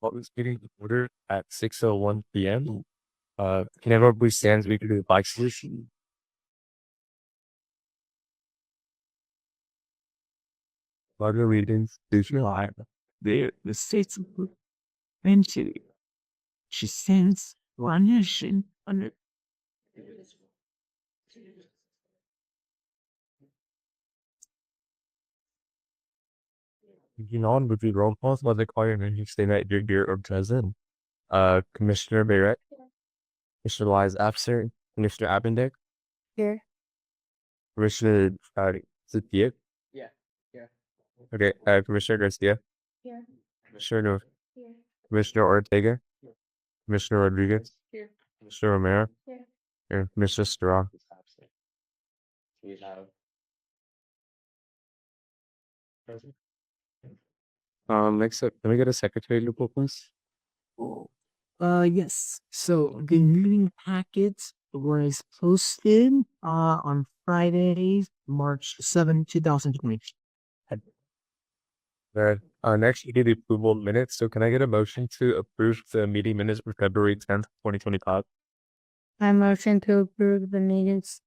call this meeting to order at 6:01 p.m. Can everyone please stand as we do the bike solution? Flag allegiance to the flag of the states of Nigeria. She stands one nation under. Moving on with the roll calls, while they call your name, you state that you're here or present. Commissioner Barrett, Commissioner Elias Abser, Commissioner Abendick, Here. Commissioner Zatia. Yeah. Yeah. Okay, Commissioner Garcia, Here. Commissioner Here. Commissioner Ortega, Commissioner Rodriguez, Here. Commissioner Romero, Here. and Commissioner Strong. We have. Next up, can we get a secretary to pull, please? Yes. So the meeting packet was posted on Friday, March 7, 2020. Next, you need the approval of minutes. So can I get a motion to approve the meeting minutes for February 10th, 2025? I motion to approve the meetings.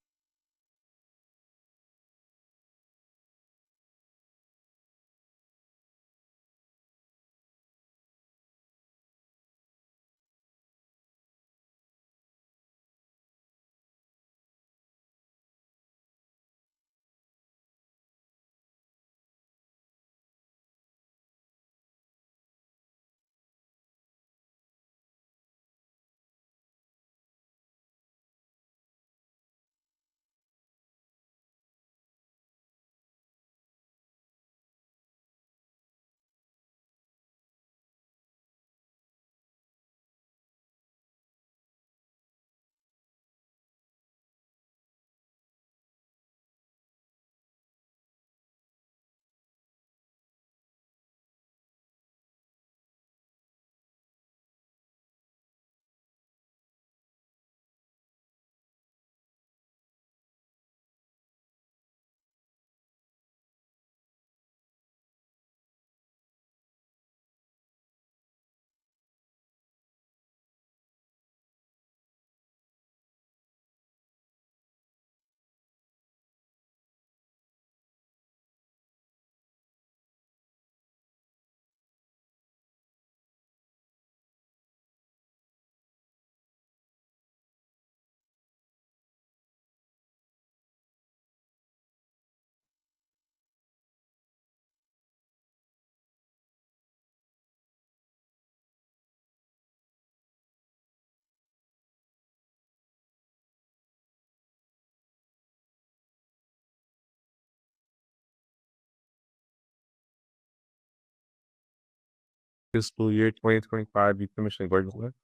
Fiscal year 2025, you commissioning board member.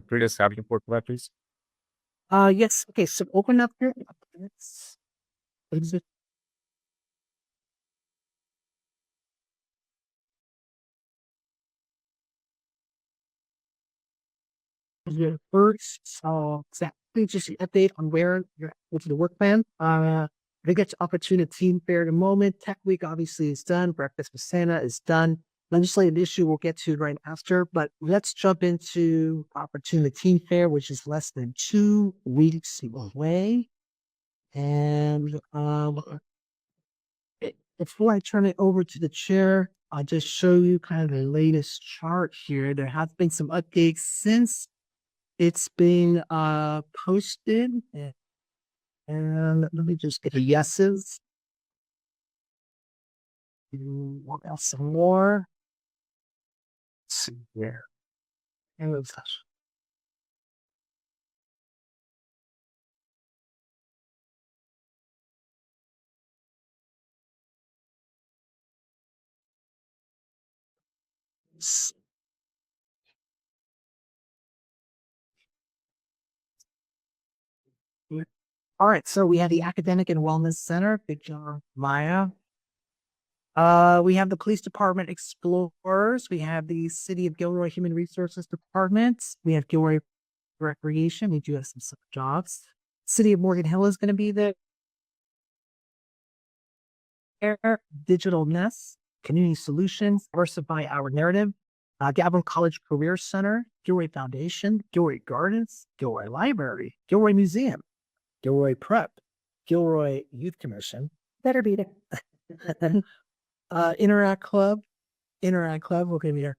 Bring us staff report for that, please. Yes. Okay. So open up your. What is it? Your first, exactly just an update on where you're at with the work plan. We get to opportunity team fair at the moment. Tech week obviously is done. Breakfast with Santa is done. Legislative issue we'll get to right after, but let's jump into opportunity team fair, which is less than 2 weeks away. And before I turn it over to the chair, I'll just show you kind of the latest chart here. There have been some updates since it's been posted. And let me just get the yeses. What else? Some more. Let's see here. And what's that? All right, so we have the Academic and Wellness Center, Big John Maya. We have the Police Department Explorers. We have the City of Gilroy Human Resources Department. We have Gilroy Recreation. We do have some jobs. City of Morgan Hill is going to be the Digital Nest, Community Solutions, Diversify Our Narrative, Gavin College Career Center, Gilroy Foundation, Gilroy Gardens, Gilroy Library, Gilroy Museum, Gilroy Prep, Gilroy Youth Commission, Better be there. Interact Club, we're gonna be there.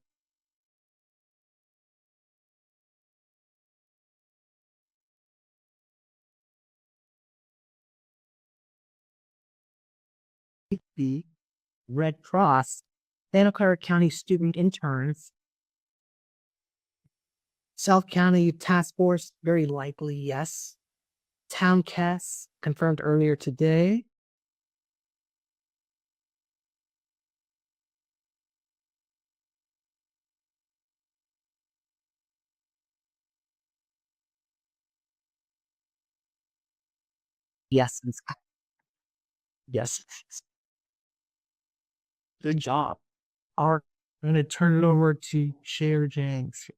The Red Cross, Santa Clara County Student Interns, South County Task Force, very likely yes. Town Cass, confirmed earlier today. Yes. Yes. Good job. I'm going to turn it over to Chair Jenks.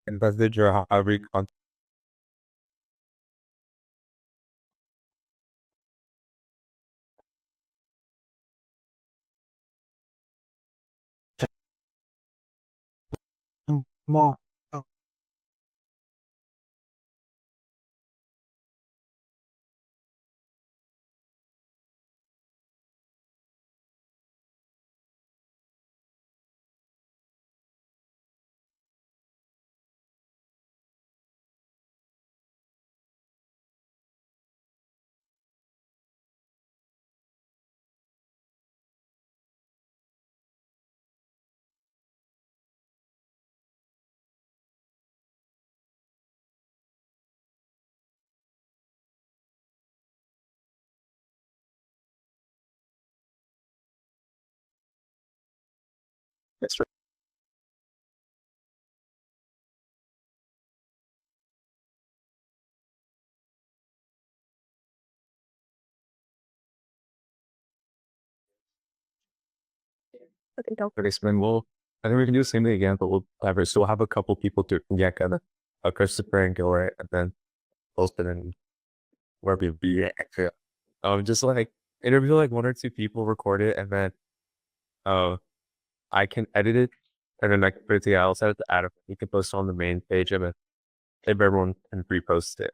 And message or however you contact. More. That's right. Okay, don't. Okay, so then I think we can do the same thing again, but we'll still have a couple people to get kind of Christopher and Gilroy, and then Austin and where we be. Yeah. Just like interview like one or two people, record it, and then I can edit it, and then I can put it together. I'll set it to Adam. You can post it on the main page of it if everyone can repost it.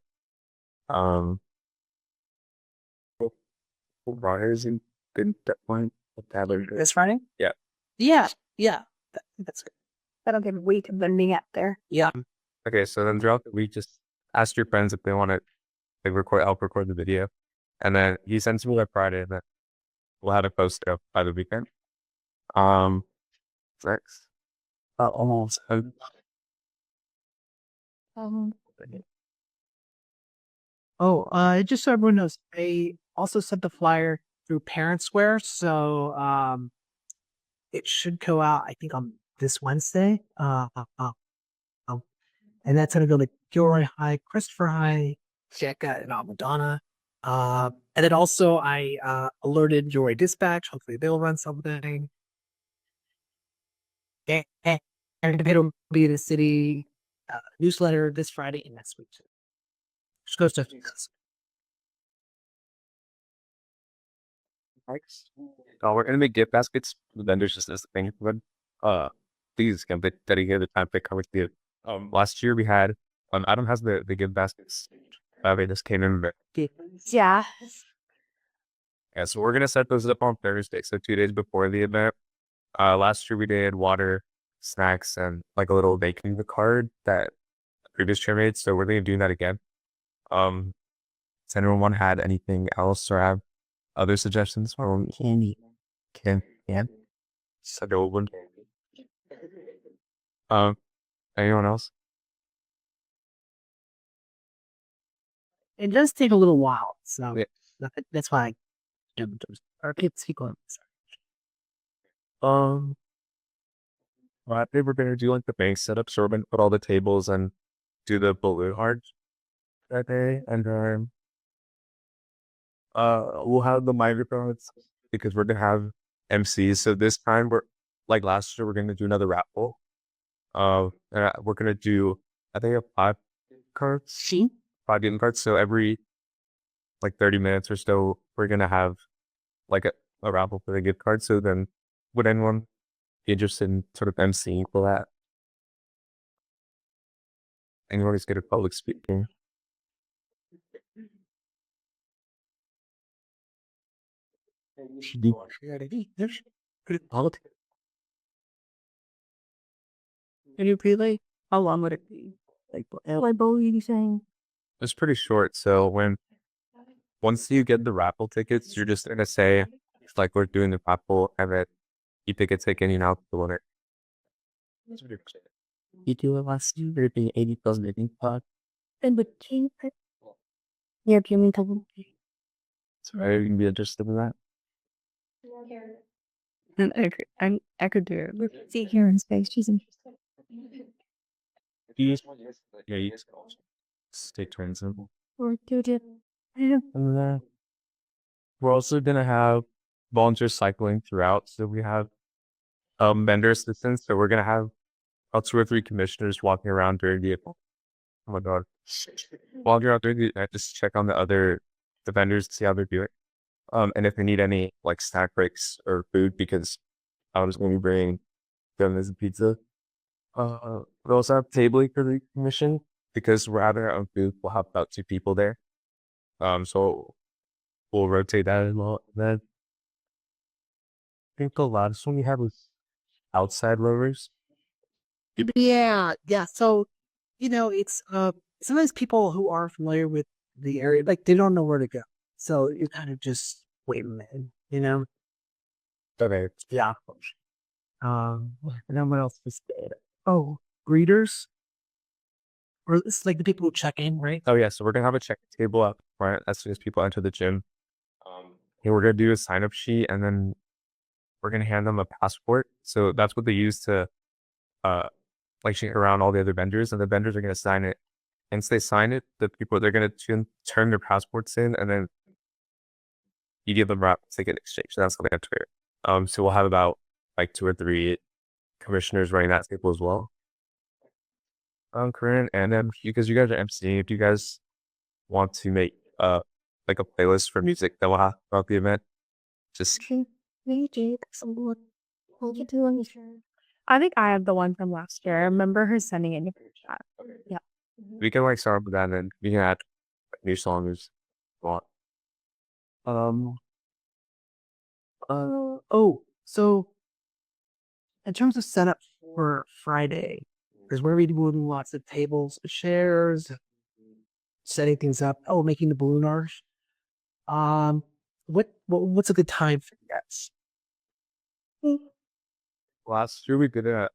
Riders in that point. This Friday? Yeah. Yeah. That's good. That'll give a week of them being out there. Yeah. Okay, so then throughout the week, just ask your friends if they want to help record the video, and then he sends me by Friday, and then we'll have it posted up by the weekend. Next. Almost. Just so everyone knows, I also sent the flyer through ParentSquare, so it should go out, I think, on this Wednesday. And that's going to go to Gilroy High, Christopher High, Jecca, and Madonna. And then also I alerted Gilroy Dispatch. Hopefully they'll run something. And it'll be the city newsletter this Friday and next week. Just goes to We're gonna make gift baskets. The vendors just as the thing. But these can be dedicated time to cover the last year we had Adam has the gift baskets. They just came in there. Yeah. Yeah, so we're gonna set those up on Thursday, so 2 days before the event. Last year we did water, snacks, and like a little baking card that the previous chair made. So we're gonna do that again. Does anyone had anything else or have other suggestions? Or candy, can so no one. Anyone else? it does take a little while, so Yeah. that's why I jumped. Or keep going. Well, I think we're gonna do like the bank setup, so we're gonna put all the tables and do the balloon art that day, and we'll have the microphones because we're gonna have MCs. So this time we're like last year, we're gonna do another raffle. And we're gonna do I think 5 game cards. So every like 30 minutes or so, we're gonna have like a raffle for the gift card. So then, would anyone be interested in sort of MCing for that? Anyone who's good at public speaking? Can you relay? How long would it be? Like bowl you saying? It's pretty short. So once you get the raffle tickets, you're just gonna say it's like we're doing the raffle, and then you pick a ticket and you announce the winner. You do it last year, there'd be 80,000 living pot. And with king. Yeah, you mean double? So are you gonna be interested in that? And I could do it. See Karen's face. She's interested. Yeah, you stay transient. Or do it. And then we're also gonna have volunteer cycling throughout. So we have vendor assistants. So we're gonna have about 2 or 3 commissioners walking around during the event. Oh my god. Walking around during the event, just check on the vendors to see how they're doing. And if they need any like snack breaks or food, because I was gonna be bringing them as a pizza. We also have tabling for the commission because we're having our own booth. We'll have about 2 people there. So we'll rotate that as well. And then I think the last one we had was outside rovers. Yeah. So it's sometimes people who are familiar with the area, like they don't know where to go. So you kind of just wait a minute, Okay. Yeah. And then what else was there? Oh, greeters. Or it's like the people who check in, right? Oh yeah, so we're gonna have a check table up front as soon as people enter the gym. And we're gonna do a sign up sheet, and then we're gonna hand them a passport. So that's what they use to like shake around all the other vendors, and the vendors are gonna sign it. And once they sign it, the people they're gonna turn their passports in, and then you give them a ticket exchange. That's how they enter it. So we'll have about like 2 or 3 commissioners running that table as well. Corinne, and then because you guys are emceeing, if you guys want to make like a playlist for music that we'll have throughout the event, just I think I have the one from last year. I remember her sending it in the group chat. Yeah. we can like start with that, and then we can add new songs if you want. So in terms of setup for Friday, because we're really doing lots of tables, chairs, setting things up. Oh, making the balloon arch. What's a good time for you guys? Last year we did it at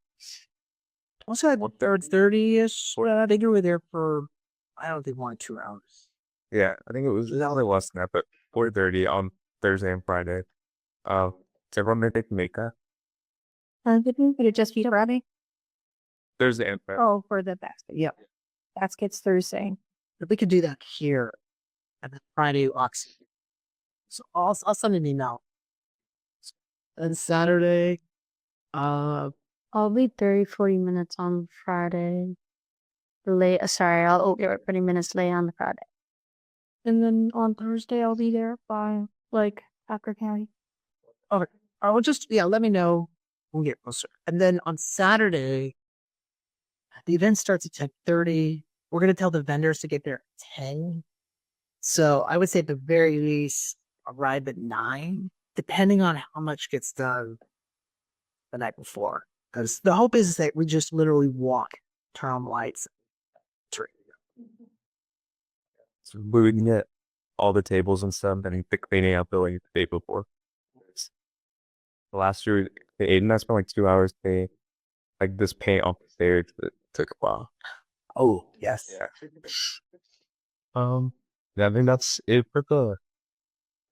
Also at 30-ish. I think we were there for I don't think 1 or 2 hours. yeah, I think it was only less than that, but 4:30 on Thursday and Friday. Does everyone make makeup? Could it just be Friday? Thursday and Friday. Oh, for the basket. Yep. Baskets Thursday. If we could do that here, and then Friday Oxy. So I'll send an email. And Saturday, I'll be 40 minutes on Friday. Late, sorry, I'll be 30 minutes late on the Friday. And then on Thursday, I'll be there by like after county. I will just let me know when we get closer. And then on Saturday, the event starts at 10:30. We're gonna tell the vendors to get there at 10. So I would say at the very least arrive at 9, depending on how much gets done the night before. Because the hope is that we just literally walk, turn on lights. So we can get all the tables and stuff and the cleaning out the like the day before. The last year, Aiden, I spent like 2 hours painting like this paint off the stairs. It took a while. Oh, yes. Yeah. Yeah, I think that's it for the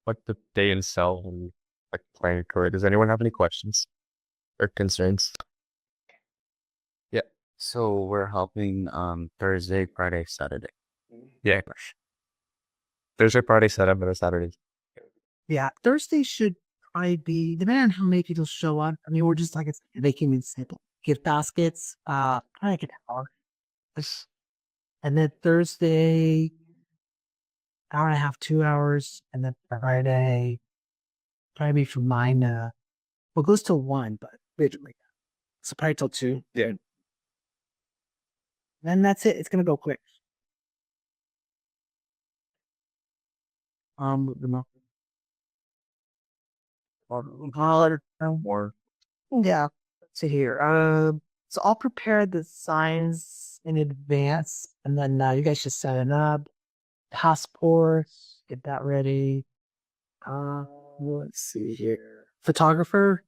like the day itself and like planning for it. Does anyone have any questions or concerns? So we're helping Thursday, Friday, Saturday. Yeah. Thursday, Friday, setup, and Saturday. Yeah, Thursday should probably be, depending on how many people show up. I mean, we're just like making it simple. Gift baskets, probably like an hour. And then Thursday, hour and a half, 2 hours. And then Friday, probably from 9 to, well, it goes till 1, but literally. So probably till 2. Yeah. Then that's it. It's going to go quick. Or Yeah. Let's see here. So I'll prepare the signs in advance, and then you guys just set it up. Passports, get that ready. Let's see here. Photographer,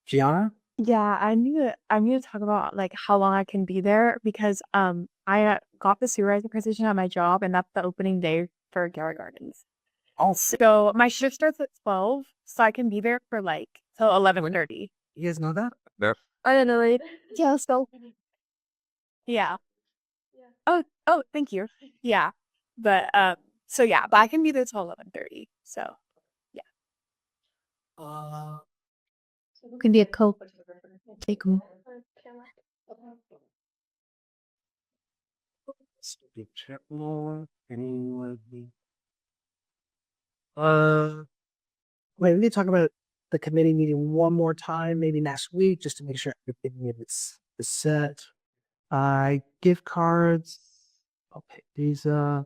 Gianna. Yeah, I need to talk about like how long I can be there because I got the supervisor position at my job and that's the opening day for Garrett Gardens. So my shift starts at 12, so I can be there for like till 11:30. You guys know that? I don't know, right? Yeah, let's go. Yeah. Oh, thank you. Yeah. But so yeah, but I can be there till 11:30. So Could be a Coke. Take 'em. Wait, we need to talk about the committee meeting one more time, maybe next week, just to make sure everything is set. Gift cards. Okay, these. Yeah,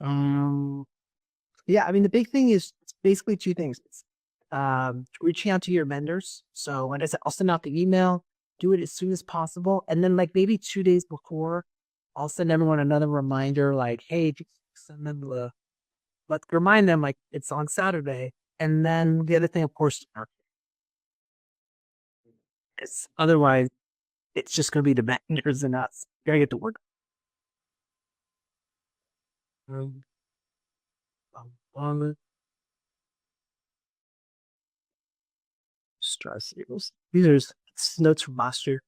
I mean the big thing is it's basically 2 things. It's, reaching out to your vendors. So when I said I'll send out the email, do it as soon as possible, and then like maybe 2 days before, I'll send everyone another reminder like, hey, just send them let's remind them like it's on Saturday. And then the other thing, of course, is otherwise it's just gonna be the vendors and us. You gotta get to work. Stress equals. These are notes from last year.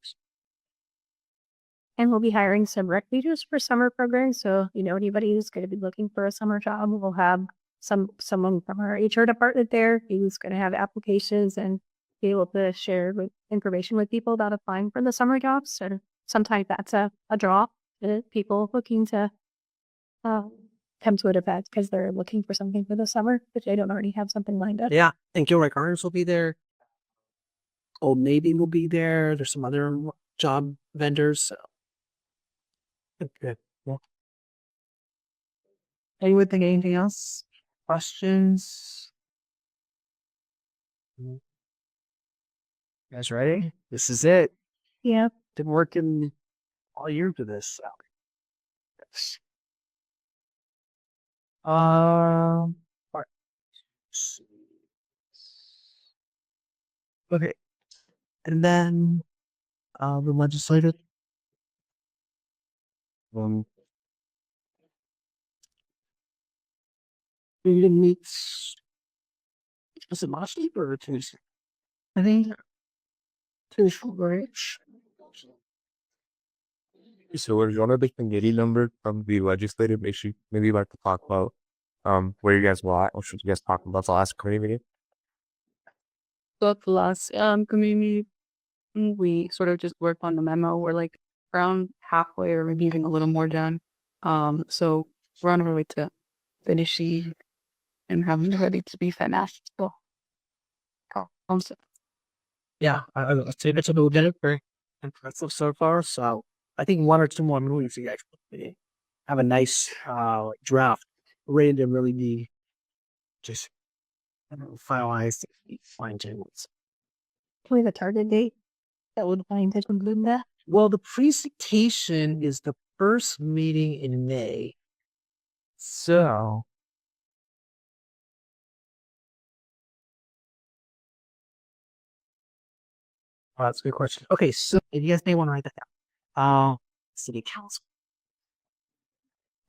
And we'll be hiring some rec leaders for summer programs. So, anybody who's going to be looking for a summer job, we'll have someone from our HR department there who's going to have applications and be able to share information with people about applying for the summer jobs. So sometimes that's a draw to people looking to come to an event because they're looking for something for the summer, but they don't already have something lined up. Yeah, and Gilroy Gardens will be there. Old Navy will be there. There's some other job vendors. So. Okay. Yeah. Anything else? Questions? You guys ready? This is it. Yeah. Been working all year for this. So. Yes. All right. Okay. And then the legislative. We didn't meet. Was it last week or Tuesday? I think Tuesday, right? So we're gonna the committee number from the legislative issue. Maybe you'd like to talk about where you guys were at, or should you guys talk about the last committee meeting? Both the last committee meeting, we sort of just worked on the memo. We're like around halfway or maybe even a little more done. So we're on our way to finishing and having ready to be finished. So, also, Yeah, I'd say that's a little bit very impressive so far. So I think one or two more movies you guys will have a nice draft ready to really be just finalized, fine tuned. Can we have a target date that would find to conclude that? Well, the presentation is the first meeting in May. So that's a good question. Okay, so if you guys may want to write that down. City council.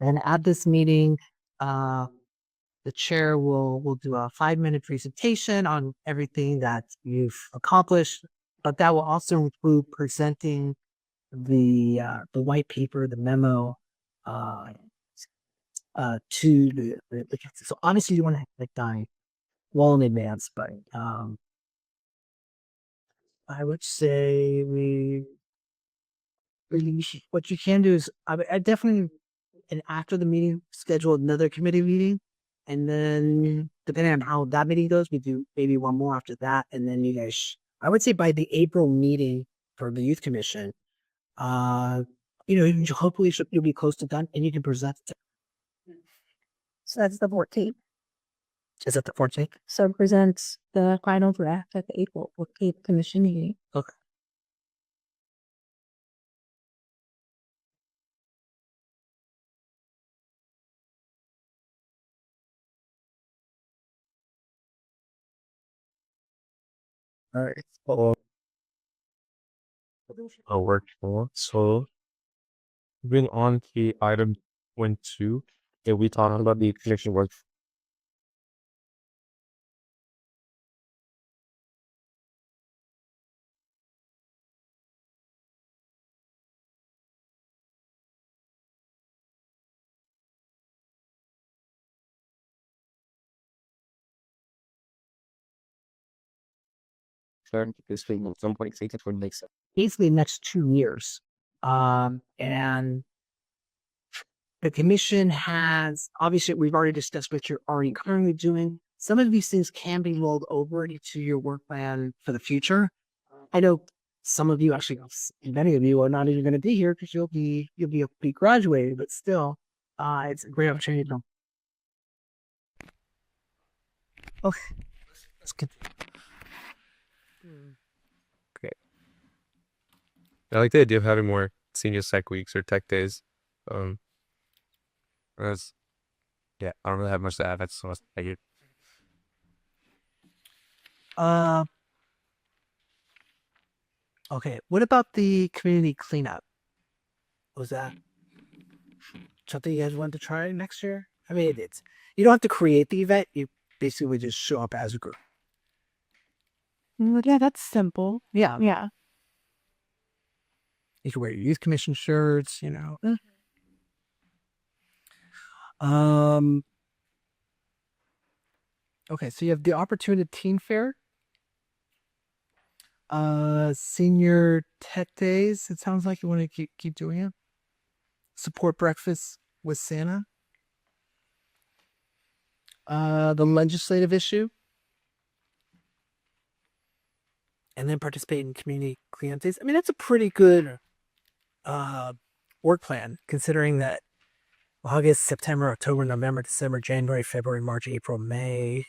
And at this meeting, the chair will do a 5-minute presentation on everything that you've accomplished, but that will also include presenting the white paper, the memo, to the council. So obviously you want to like die well in advance, but I would say what you can do is I definitely, and after the meeting, schedule another committee meeting, and then depending on how that meeting goes, we do maybe one more after that, and then you guys. I would say by the April meeting for the youth commission, hopefully you'll be close to done, and you can present it. So that's the 14th. Is that the 14th? So presents the final draft at the April 8th commission meeting. Okay. All right. So, work for. So, moving on to item 22, we talking about the commission work. This thing at some point, it would make sense. Basically the next 2 years. And the commission has, obviously, we've already discussed what you're already currently doing. Some of these things can be rolled over into your work plan for the future. I know some of you, actually, many of you are not even going to be here because you'll be graduated, but still, it's a great opportunity to. Okay, let's continue. I like the idea of having more senior psych weeks or tech days. That's, yeah, I don't really have much to add. That's so much I get. Okay, what about the community cleanup? Was that something you guys want to try next year? I mean, it's you don't have to create the event. You basically just show up as a group. Yeah, that's simple. Yeah, Yeah. you can wear your youth commission shirts. Okay, so you have the Opportunity Teen Fair, senior tech days. It sounds like you want to keep doing it. Support breakfast with Santa. The legislative issue, and then participate in community cleanup days. I mean, that's a pretty good work plan, considering that August, September, October, November, December, January, February, March, April, May.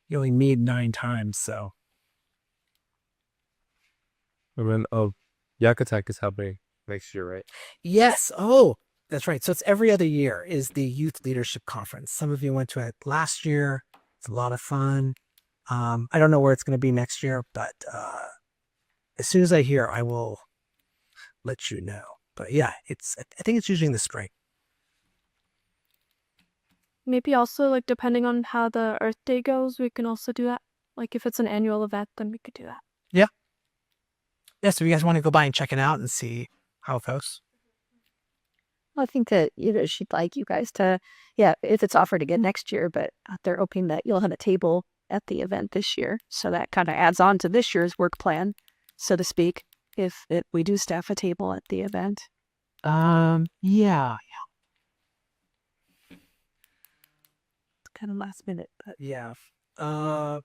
You only meet 9 times, so. And then, Yak Attack is happening next year, right? Yes. Oh, that's right. So it's every other year is the Youth Leadership Conference. Some of you went to it last year. It's a lot of fun. I don't know where it's going to be next year, but as soon as I hear, I will let you know. But yeah, I think it's usually in the spring. Maybe also, like, depending on how the Earth Day goes, we can also do that. Like, if it's an annual event, then we could do that. Yeah, so you guys want to go by and check it out and see how it goes? Well, I think that she'd like you guys to, if it's offered again next year, but they're hoping that you'll have a table at the event this year. So that kind of adds on to this year's work plan, so to speak, if we do staff a table at the event. Yeah. kind of last minute, but Yeah. All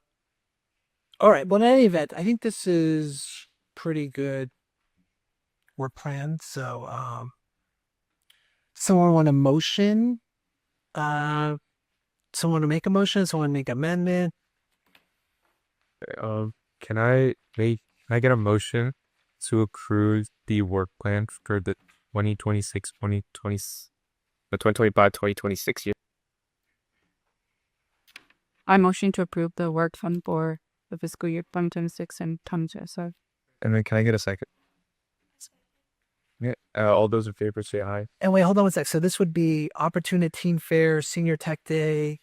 right. Well, in any event, I think this is pretty good work plan. So, someone want a motion? Someone to make a motion? Someone make amendment? Can I get a motion to approve the work plan for the 2025-2026 year? I motion to approve the work fund for the fiscal year 2026 and 2027. And then can I get a second? Yeah. All those in favor say aye. And wait, hold on one sec. So this would be Opportunity Teen Fair, Senior Tech Day,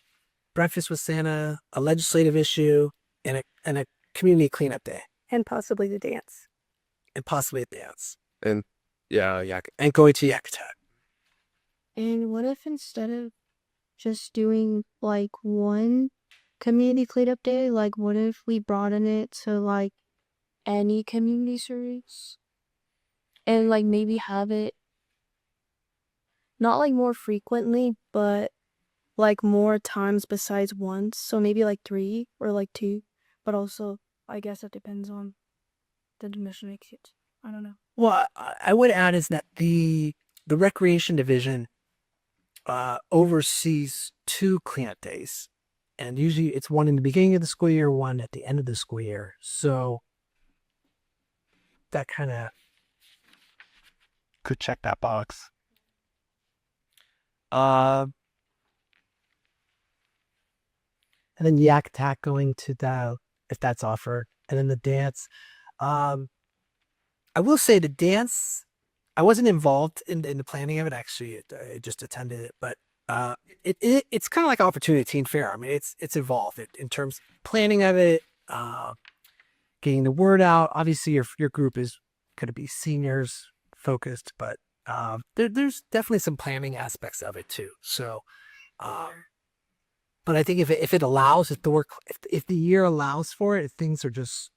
Breakfast with Santa, a legislative issue, and a community cleanup day, And possibly the dance. and possibly a dance, And yeah. and going to Yakutat. And what if instead of just doing like one community cleanup day, like what if we broaden it to like any community service? And like maybe have it not like more frequently, but like more times besides once. So maybe like 3 or like 2. But also I guess it depends on the admission exit. I don't know. Well, I would add is that the recreation division oversees 2 cleanup days, and usually it's one in the beginning of the school year, one at the end of the school year. So that kind of could check that box. And then Yakutat going to the, if that's offered, and then the dance. I will say the dance, I wasn't involved in the planning of it. Actually, I just attended it, but it's kind of like Opportunity Teen Fair. I mean, it's involved in terms of planning of it, getting the word out. Obviously, your group is going to be seniors focused, but there's definitely some planning aspects of it too. So, but I think if it allows, if the year allows for it, if things are just,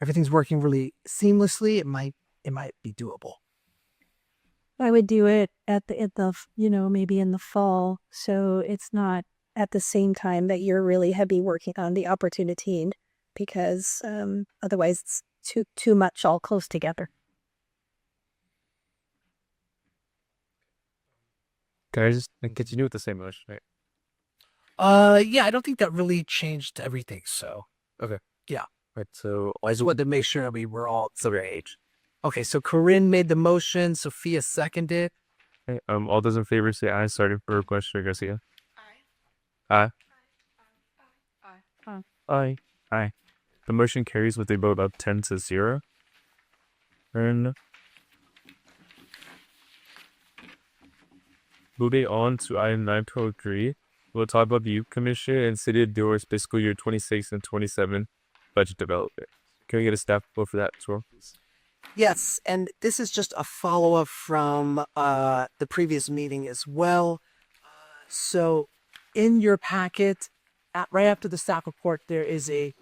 everything's working really seamlessly, it might be doable. I would do it at the maybe in the fall, so it's not at the same time that you're really heavy working on the opportunity, because otherwise it's too much all close together. Can I just continue with the same motion, right? Yeah, I don't think that really changed everything. So, Right. So I just wanted to make sure that we were all the right age. Okay, so Corinne made the motion, Sophia seconded. okay, all those in favor say aye. Starting for Question Garcia. Aye. Aye. Aye. The motion carries with a vote of 10-0. And moving on to item 9.3, we'll talk about the Youth Commission and City of Doors fiscal year 26 and 27 budget development. Can we get a staff report for that as well, please? Yes, and this is just a follow-up from the previous meeting as well. So in your packet, right after the staff report, there is a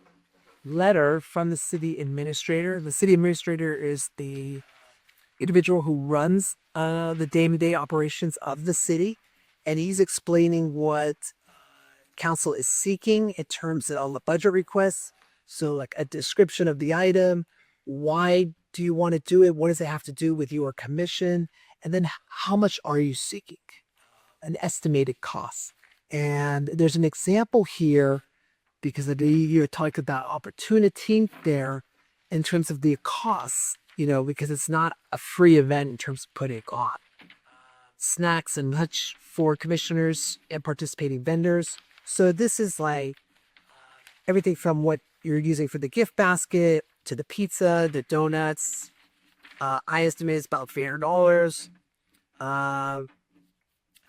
letter from the city administrator. The city administrator is the individual who runs the day-to-day operations of the city, and he's explaining what council is seeking in terms of all the budget requests. So like a description of the item, why do you want to do it? What does it have to do with your commission? And then how much are you seeking? An estimated cost. And there's an example here because you're talking about opportunity there in terms of the costs, because it's not a free event in terms of putting it on. Snacks and lunch for commissioners and participating vendors. So this is like everything from what you're using for the gift basket to the pizza, the donuts. I estimate it's about $300.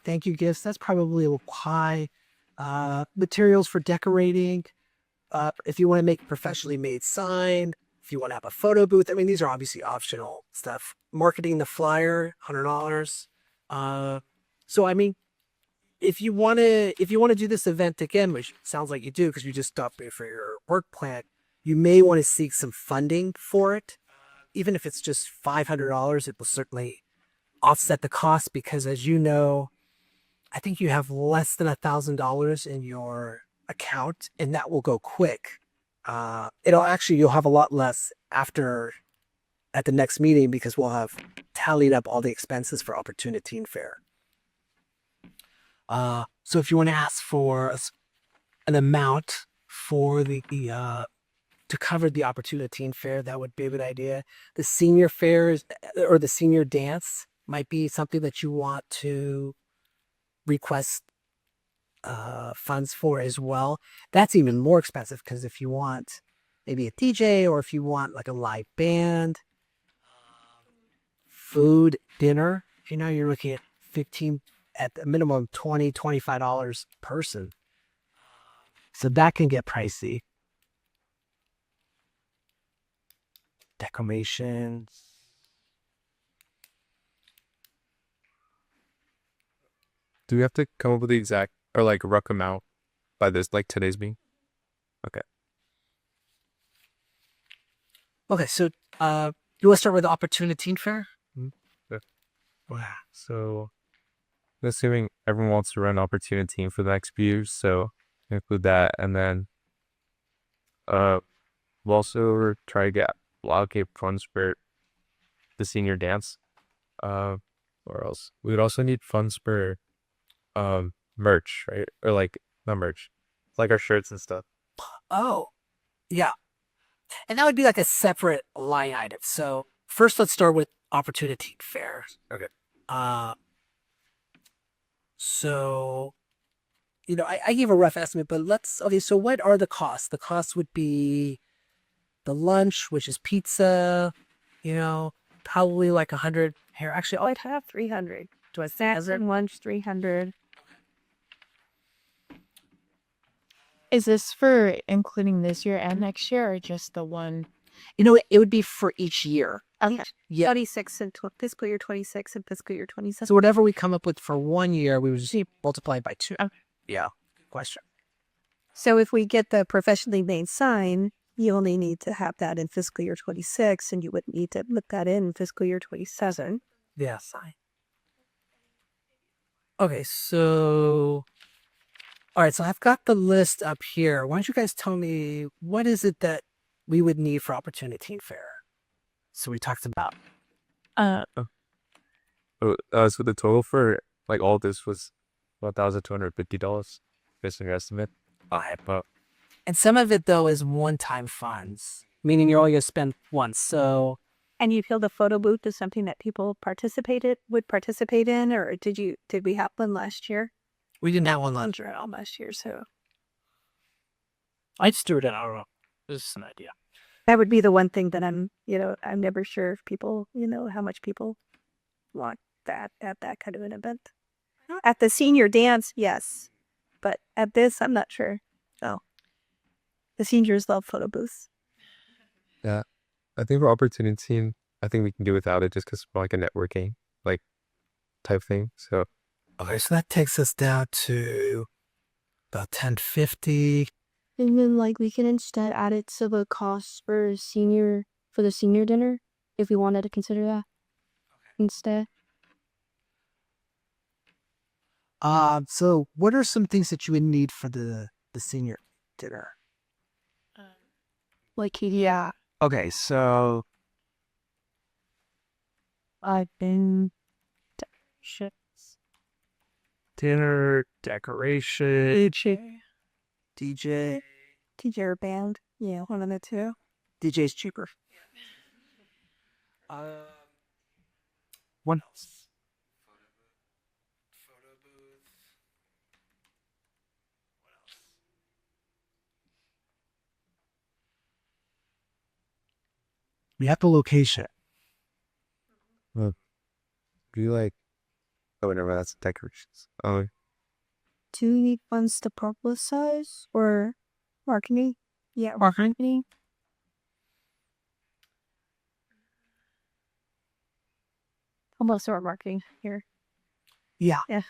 Thank you gifts. That's probably a little high. Materials for decorating. If you want to make a professionally made sign, if you want to have a photo booth. I mean, these are obviously optional stuff. Marketing the flyer, $100. So I mean, if you want to do this event again, which sounds like you do because you just stopped for your work plan, you may want to seek some funding for it. Even if it's just $500, it will certainly offset the cost because, as you know, I think you have less than $1,000 in your account, and that will go quick. You'll have a lot less after at the next meeting because we'll have tallied up all the expenses for Opportunity Fair. So if you want to ask for an amount for the to cover the Opportunity Fair, that would be a good idea. The senior fairs or the senior dance might be something that you want to request funds for as well. That's even more expensive because if you want maybe a DJ or if you want like a live band, food, dinner, you're looking at 15 at the minimum $25 person. So that can get pricey. Decorations. Do we have to come up with the exact or like rough amount by this like today's meeting? Okay, so you want to start with the Opportunity Fair? Wow. So assuming everyone wants to run Opportunity for the next few years, so include that, and then we'll also try to allocate funds for the senior dance. Or else we would also need funds for merch, right? Or like not merch, like our shirts and stuff. Oh, yeah. And that would be like a separate line item. So first, let's start with Opportunity Fair. Okay. So, I gave a rough estimate, but so what are the costs? The costs would be the lunch, which is pizza, probably like 100 here. Actually, I'd have 300. Do I snacks and lunch 300? Is this for including this year and next year, or just the one? it would be for each year. Okay. Yeah. 26 and fiscal year 26 and fiscal year 27. So whatever we come up with for 1 year, we would just multiply it by 2. Okay. Yeah. Good question. So if we get the professionally made sign, you only need to have that in fiscal year 26, and you wouldn't need to put that in fiscal year 27. Yeah, sign. Okay, so all right, so I've got the list up here. Why don't you guys tell me what is it that we would need for Opportunity Fair? So we talked about So the total for like all this was $1,250 based on your estimate. and some of it though is one-time funds, meaning you're only gonna spend once. So And you feel the photo booth is something that people would participate in, or did we have one last year? we didn't have one lunch. All last year, so I just threw it in. I don't know. This is an idea. that would be the one thing that I'm never sure if people, how much people want that at that kind of an event. At the senior dance, yes, but at this, I'm not sure. Oh, the seniors love photo booths. Yeah, I think for Opportunity, I think we can do without it just because we're like a networking like type thing. So Okay, so that takes us down to about 1050. And then like we can instead add it to the cost for the senior dinner if we wanted to consider that instead. So what are some things that you would need for the senior dinner? Like, yeah. Okay, so I've been. Shit. dinner, decoration, DJ. DJ or band, yeah, one of the two. DJ's cheaper. What else? Photo booth. What else? We have the location. do you like? Oh, never mind. That's decorations. Oh, Do you need funds to publicize or marketing? Yeah, Marketing? Almost our marketing here. Yeah. yeah.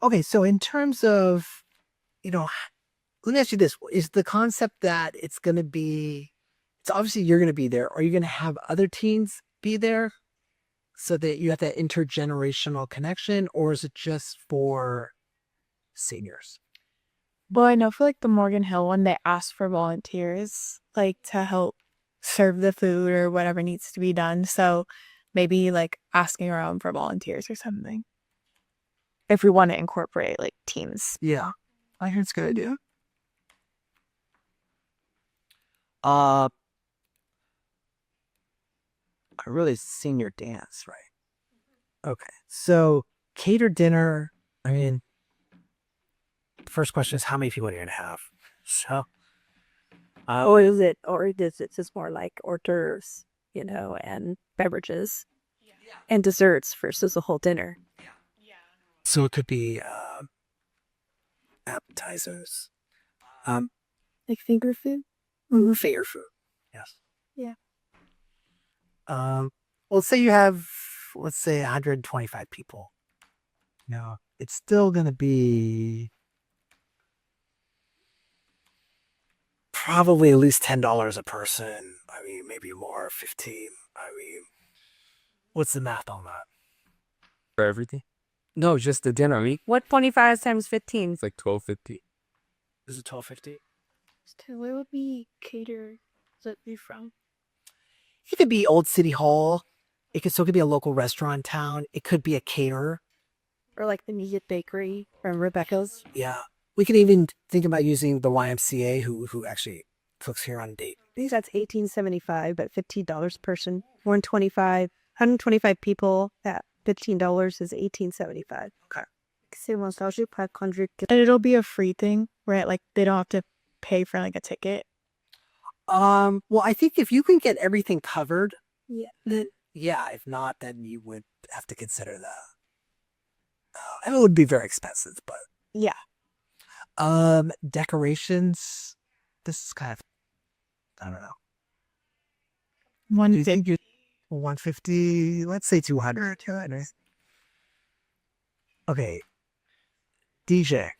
Okay, so in terms of, let me ask you this. Is the concept that it's obviously you're going to be there. Are you going to have other teens be there? so that you have that intergenerational connection, or is it just for seniors? Well, I know for like the Morgan Hill one, they ask for volunteers, like to help serve the food or whatever needs to be done. So maybe like asking around for volunteers or something. If we want to incorporate like teams. Yeah, I think it's a good idea. Really senior dance, right? Okay, so catered dinner. I mean, first question is how many people are you gonna have? So, Or is it just more like hors d'oeuvres, you know, and beverages and desserts versus a whole dinner? so it could be appetizers, Like finger food? finger food. Yes. Yeah. Well, let's say you have, let's say 125 people. No, it's still going to be probably at least $10 a person. I mean, maybe more, 15. I mean, what's the math on that? For everything. No, just the dinner. I mean, What 25 times 15? It's like 12.50. is it 12.50? So where would we cater that be from? It could be Old City Hall. It could still could be a local restaurant in town. It could be a caterer. Or like the Meat Bakery from Rebecca's? Yeah. We could even think about using the YMCA who actually cooks here on date. I think that's $18.75, but $15 a person. 125 people at $15 is $18.75. Okay. And it'll be a free thing, right? Like they don't have to pay for like a ticket. Well, I think if you can get everything covered, Yeah. then yeah. If not, then you would have to consider that. And it would be very expensive, but Yeah. decorations. This is kind of, I don't know. One Do you think you 150? Let's say 200. 200. Okay. DJ.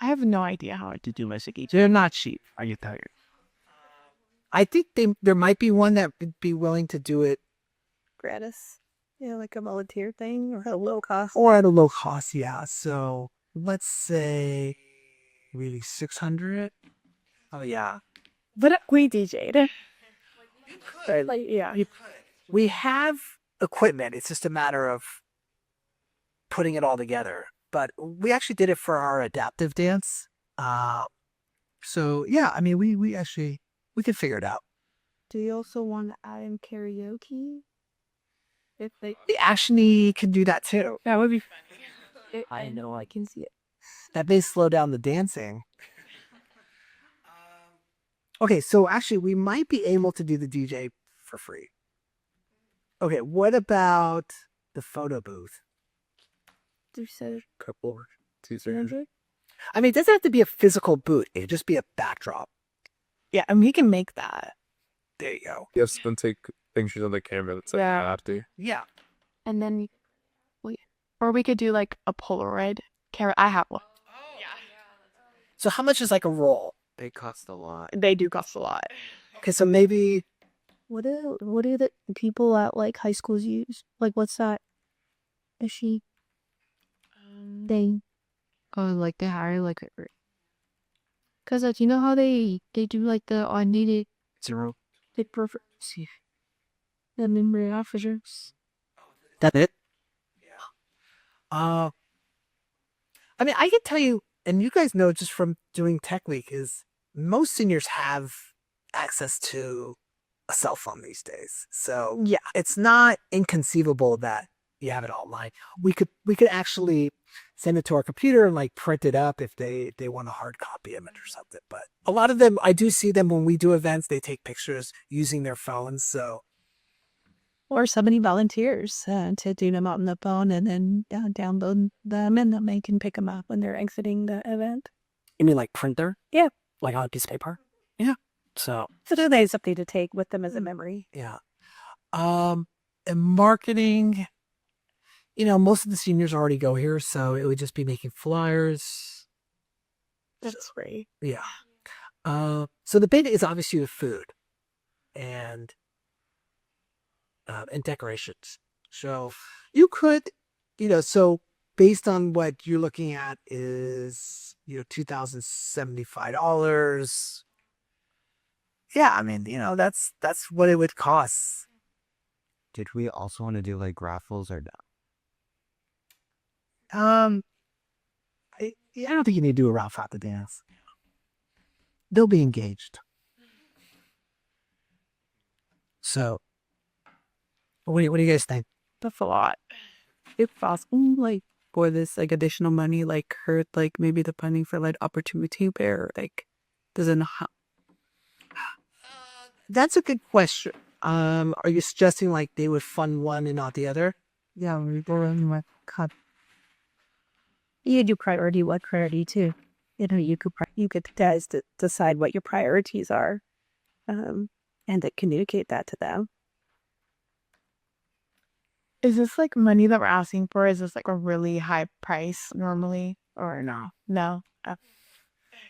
I have no idea how to do music. They're not cheap. Are you tired? I think there might be one that would be willing to do it Gratis. Yeah, like a volunteer thing or a low cost. or at a low cost. Yeah. So let's say really 600. Oh yeah. But we DJ'd. Like, yeah. We have equipment. It's just a matter of putting it all together. But we actually did it for our adaptive dance. So yeah, I mean, we actually we could figure it out. Do you also want to add in karaoke? If they, We actually can do that too. That would be fun. I know, I can see it. That may slow down the dancing. Okay, so actually, we might be able to do the DJ for free. Okay, what about the photo booth? You said Couple, 200. I mean, it doesn't have to be a physical booth. It could just be a backdrop. Yeah, and we can make that. There you go. You have to take pictures on the camera. That's like Yeah. after. Yeah. And then or we could do like a Polaroid camera. I have one. So how much is like a roll? They cost a lot. They do cost a lot. Okay, so maybe what do the people at like high schools use? Like what's that? Is she thing? Oh, like they hire like, cause like you know how they do like the unneeded 0. they prefer see the memory officers. That's it. Yeah. I mean, I can tell you, and you guys know just from doing Tech Week, is most seniors have access to a cell phone these days. So Yeah. it's not inconceivable that you have it online. We could actually send it to our computer and like print it up if they want a hard copy of it or something. But a lot of them, I do see them when we do events, they take pictures using their phones. So Or somebody volunteers to do them on the phone and then download them and then they can pick them up when they're exiting the event. you mean like printer? Yeah. Like on a piece of paper? Yeah. So So they have something to take with them as a memory. yeah. And marketing, you know, most of the seniors already go here, so it would just be making flyers. That's great. Yeah. So the big is obviously the food. And and decorations. So you could, so based on what you're looking at is, $2,075. Yeah, I mean, that's what it would cost. Did we also want to do like raffles or no? I don't think you need to do a Ralph at the dance. They'll be engaged. So, what do you guys think? That's a lot. If possible, like for this like additional money, like hurt like maybe the funding for like opportunity where like doesn't That's a good question. Are you suggesting like they would fund one and not the other? yeah, we go in my cut. You do priority one, priority two. You could decide what your priorities are, and to communicate that to them. Is this like money that we're asking for? Is this like a really high price normally, or no? No.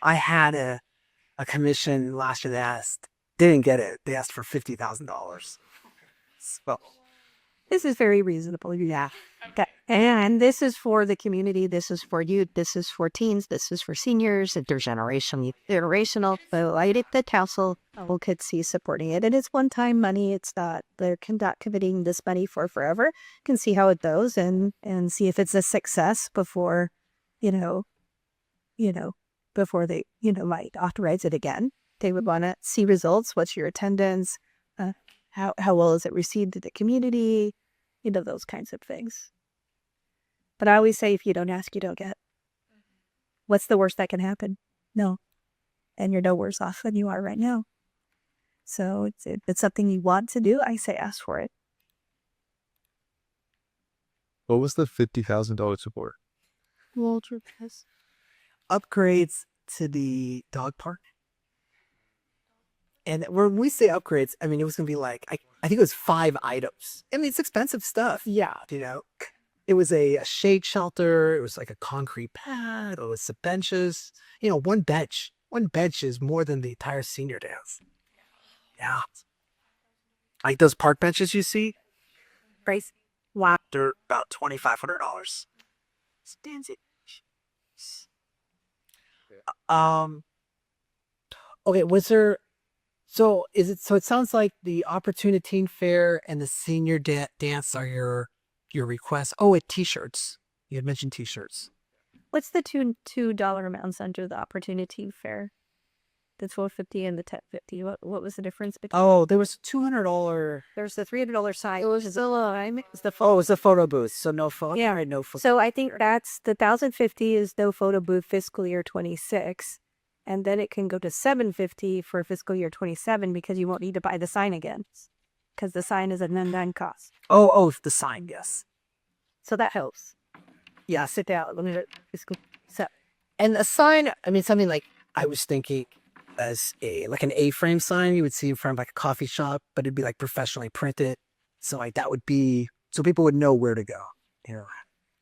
I had a commission last year that didn't get it. They asked for $50,000. So This is very reasonable. Yeah. Okay. And this is for the community. This is for youth. This is for teens. This is for seniors. Generational. So I did the council could see supporting it. And it's one-time money. It's not, they're not committing this money for forever. Can see how it goes and see if it's a success before, before they, might authorize it again. They would want to see results. What's your attendance? How well is it received in the community? Those kinds of things. But I always say, if you don't ask, you don't get. What's the worst that can happen? No. And you're no worse off than you are right now. So if it's something you want to do, I say ask for it. What was the $50,000 support? Walter Piss. upgrades to the dog park. And when we say upgrades, I mean, it was going to be like, I think it was 5 items. I mean, it's expensive stuff. Yeah. It was a shade shelter. It was like a concrete pad. It was some benches. One bench. One bench is more than the entire senior dance. Yeah. Like those park benches you see? Price. Wow. They're about $2,500. Okay, was there... So it sounds like the Opportunity Teen Fair and the senior dance are your requests. Oh, and t-shirts. You had mentioned t-shirts. What's the $2 amounts under the Opportunity Fair? The $12.50 and the $10.50. What was the difference between? Oh, there was $200. There's the $300 side. It was the line. It's the Oh, it was the photo booth. So no photo. Yeah. No photo. So I think that's the $1,050 is no photo booth fiscal year 26, and then it can go to $750 for fiscal year 27 because you won't need to buy the sign again, because the sign is an undone cost. Oh, the sign. Yes. So that helps. Yeah. Sit down. Let me so And a sign. I mean, something like I was thinking as like an A-frame sign you would see in front of like a coffee shop, but it'd be like professionally printed. So like that would be so people would know where to go.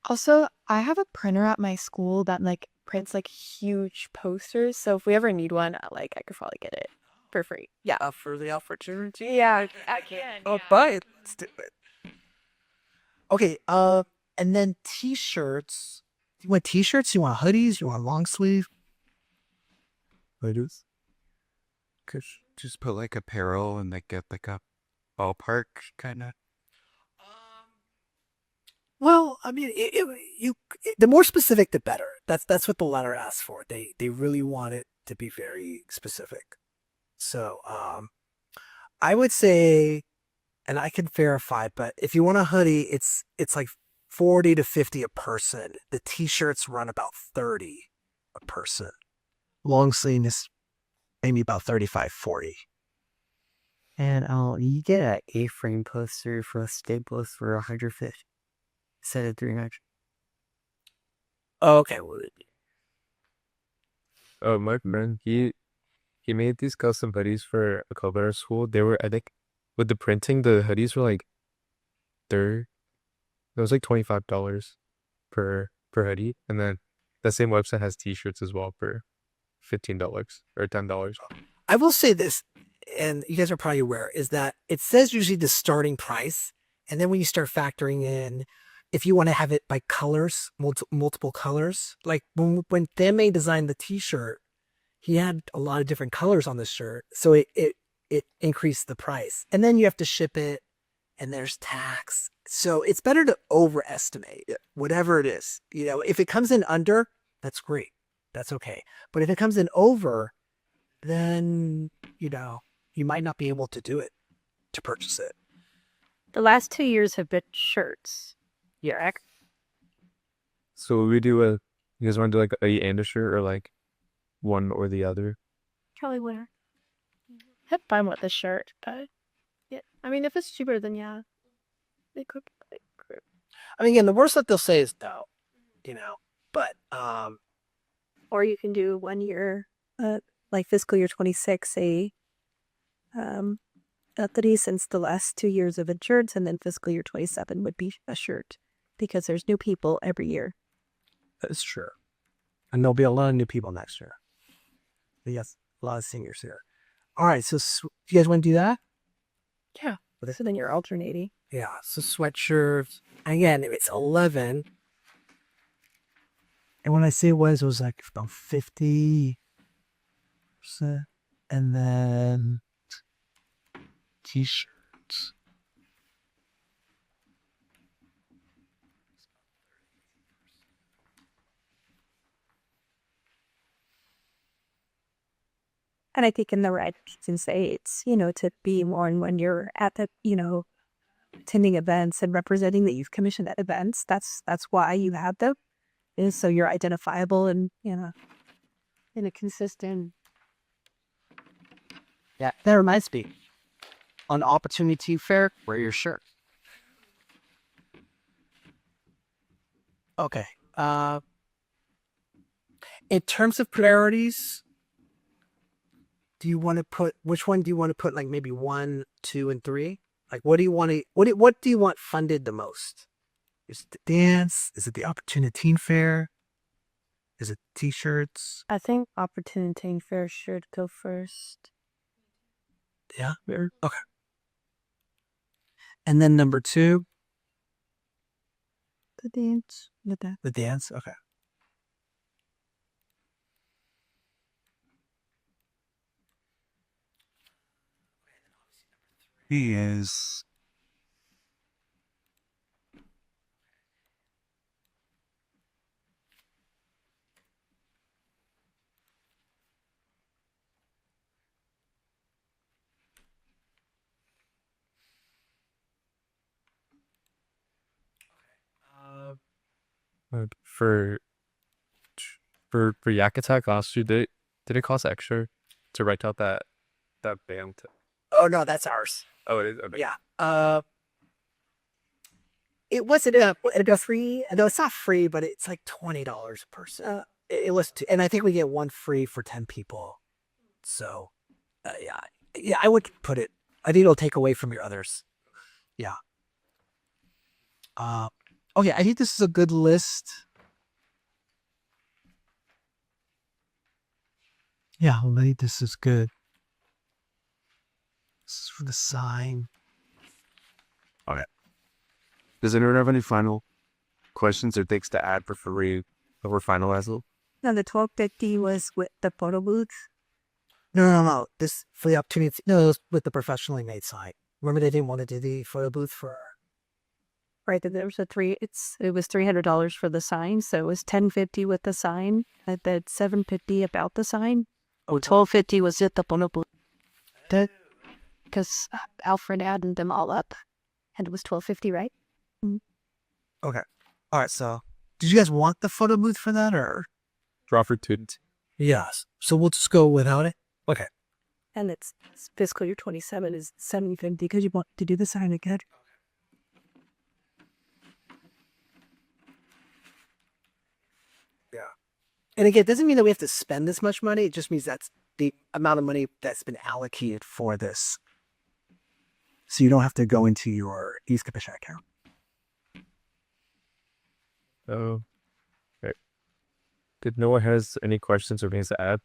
Also, I have a printer at my school that like prints like huge posters. So if we ever need one, I could probably get it for free. Yeah. For the opportunity. Yeah, I can. Oh, buy it. Let's do it. Okay. And then t-shirts. You want t-shirts? You want hoodies? You want long sleeve? Hoodies? Could just put like apparel and like get like a ballpark kind of. Well, I mean, the more specific, the better. That's what the letter asks for. They really want it to be very specific. So, I would say, and I can verify, but if you want a hoodie, it's like $40 to $50 a person. The t-shirts run about $30 a person. Long sleeve is maybe about $35, $40. And you get an A-frame poster for a Staples for $150 instead of $300. Okay. My friend, he made these custom hoodies for a couple at our school. They were, I think, with the printing, the hoodies were like it was like $25 per hoodie, and then the same website has t-shirts as well for $15 or $10. I will say this, and you guys are probably aware, is that it says usually the starting price. And then when you start factoring in, if you want to have it by colors, multiple colors, like when Deme designed the t-shirt, he had a lot of different colors on the shirt. So it increased the price. And then you have to ship it, and there's tax. So it's better to overestimate it, whatever it is. You know, if it comes in under, that's great. That's okay. But if it comes in over, then, you know, you might not be able to do it, to purchase it. The last 2 years have been shirts. Yeah. So we do you guys want to do like a and a shirt or like one or the other? Kelly winner. I'm fine with the shirt, but Yeah. I mean, if it's cheaper, then yeah. They could. I mean, again, the worst that they'll say is no, you know, but, Or you can do 1 year, like fiscal year 26, a 3 since the last 2 years of insurance, and then fiscal year 27 would be a shirt because there's new people every year. that's true. And there'll be a lot of new people next year. But yes, a lot of seniors here. All right. So you guys want to do that? Yeah. So then you're alternating. Yeah. So sweatshirts. Again, if it's 11. And when I say it was like about 50%. And then t-shirts. And I think in the right can say it's, you know, to be worn when you're at the, you know, attending events and representing the youth commission at events. That's why you have them, is so you're identifiable and, you know, in a consistent. Yeah, that reminds me. On Opportunity Fair, wear your shirt. Okay. In terms of priorities, do you want to put, which one do you want to put, like maybe 1, 2, and 3? Like, what do you want to, what do you want funded the most? Is it the dance? Is it the Opportunity Fair? Is it t-shirts? I think Opportunity Fair should go first. Yeah. Okay. And then number 2, The dance. the dance. Okay. He is. For Yak Attack last year, did it cost extra to write out that band? Oh no, that's ours. Oh, it is. Okay. Yeah. It wasn't a free. No, it's not free, but it's like $20 a person. It was, and I think we get 1 free for 10 people. So, yeah, I would put it. I think it'll take away from your others. Yeah. Okay, I think this is a good list. Yeah, I think this is good. This is for the sign. Okay. Does anyone have any final questions or things to add before we finalize it? No, the 1250 was with the photo booth. No. This for the Opportunity. No, it was with the professionally made sign. Remember they didn't want to do the photo booth for. Right, there was it was $300 for the sign, so it was $10.50 with the sign, and then $7.50 about the sign. Oh, $12.50 was at the photo booth. Because Alfred added them all up, and it was $12.50, right? Okay. All right. So, did you guys want the photo booth for that, or? Crawford Toots. Yes. So we'll just go without it. Okay. And it's fiscal year 27 is $7.50 because you want to do the sign again. Yeah. And again, it doesn't mean that we have to spend this much money. It just means that's the amount of money that's been allocated for this. So you don't have to go into your East Commission account. Oh, okay. Did no one has any questions or things to add?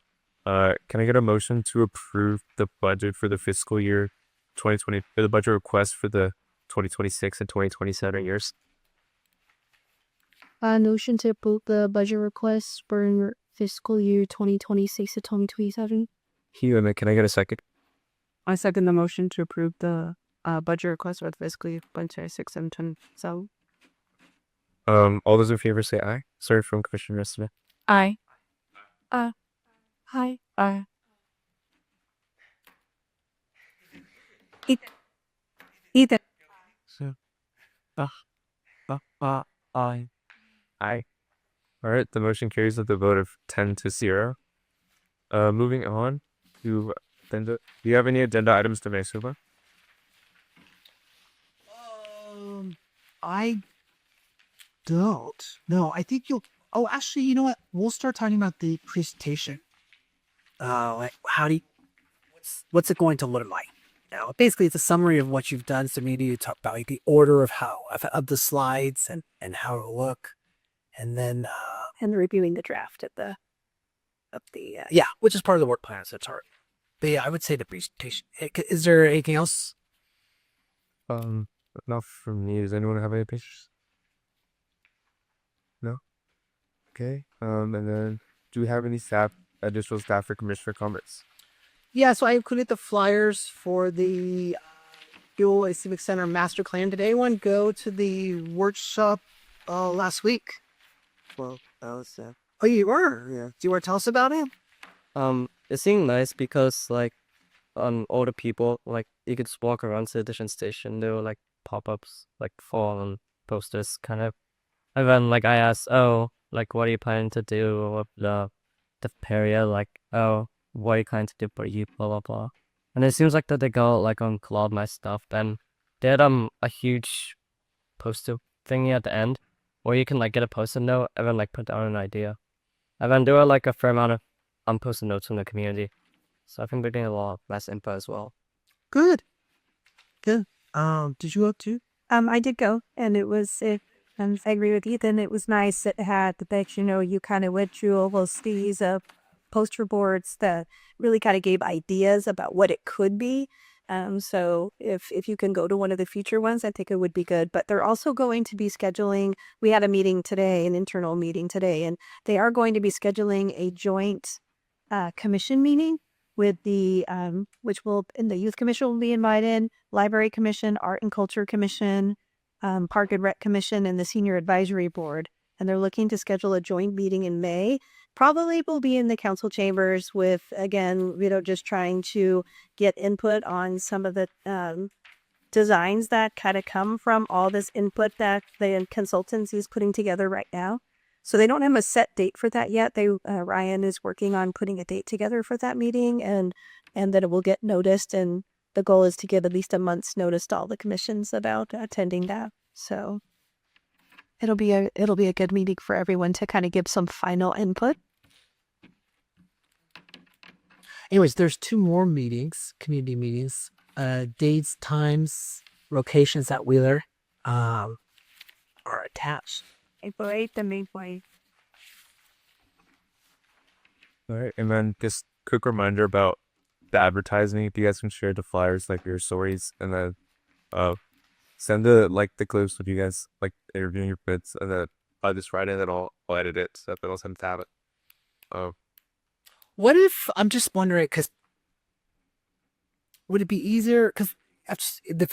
Can I get a motion to approve the budget for the fiscal year 2020, the budget request for the 2026 and 2027 years? Notion to approve the budget request for fiscal year 2026 to 2027. Hugh, and then can I get a second? I second the motion to approve the budget request for the fiscal year 2026 and 2027. All those in favor say aye. Sorry, from Commissioner Smith. Aye. Hi. Aye. Ethan. So, aye. Aye. All right, the motion carries with a vote of 10-0. Moving on to agenda. Do you have any agenda items to make, Suba? I don't. No, I think you'll. Oh, actually, you know what? We'll start talking about the presentation. Like how do you, what's it going to look like? Now, basically, it's a summary of what you've done. So maybe you talk about like, the order of how of the slides and how it'll look, and then And reviewing the draft at the yeah, which is part of the work plan. So it's hard. But yeah, I would say the presentation. Is there anything else? Not from me. Does anyone have any pictures? No. Okay. And then do we have any additional staff or commissioner comments? Yeah, so I included the flyers for the Fuel Civic Center Master Plan. Did anyone go to the workshop last week? Well, that was Oh, you were? yeah. Do you want to tell us about it? It seemed nice because like all the people like you could just walk around to the different station. There were like pop-ups like for posters kind of. And then like I asked, oh, like what are you planning to do with the period? Like, oh, what are you planning to do for you? Blah blah blah. And it seems like that they go like on Cloud My Stuff. Then they had a huge poster thingy at the end where you can like get a post-it note and then like put down an idea. And then there were like a fair amount of post-it notes from the community. So I think we're getting a lot of less info as well. Good. Good. Did you go too? I did go, and it was and I agree with Ethan. It was nice. It had that you kind of went through all those these poster boards that really kind of gave ideas about what it could be. So if you can go to one of the future ones, I think it would be good. But they're also going to be scheduling. We had a meeting today, an internal meeting today, and they are going to be scheduling a joint commission meeting with the which will in the youth commission will be invited, library commission, art and culture commission, park and rec commission, and the senior advisory board. And they're looking to schedule a joint meeting in May. Probably will be in the council chambers with, again, just trying to get input on some of the designs that kind of come from all this input that the consultancy is putting together right now. So they don't have a set date for that yet. Ryan is working on putting a date together for that meeting, and that it will get noticed. And the goal is to give at least a month's notice to all the commissions about attending that. So it'll be a good meeting for everyone to kind of give some final input. Anyways, there's 2 more meetings, community meetings. Dates, times, locations at Wheeler are attached. All right, and then just quick reminder about the advertising. If you guys can share the flyers, like your stories, and then send the clips of you guys like interviewing your bits, and then I just write it, and I'll edit it, so that I'll send to have it. What if, I'm just wondering, because would it be easier, because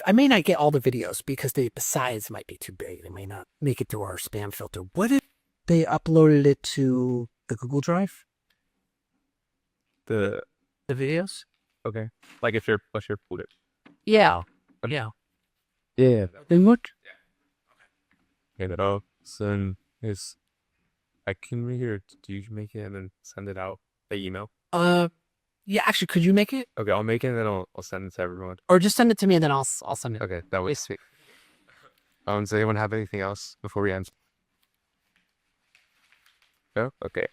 I may not get all the videos because the size might be too big. They may not make it through our spam filter. What if they uploaded it to the Google Drive? The videos? Okay, like if you're put it. Yeah. Okay. Yeah. Then what? Okay, then I'll send this. I can make it. Do you make it and then send it out by email? Yeah, actually, could you make it? Okay, I'll make it and then I'll send it to everyone. Or just send it to me and then I'll send it. Okay, that was sweet. Does anyone have anything else before we end? No? Okay.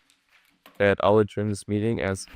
And I'll adjourn this meeting as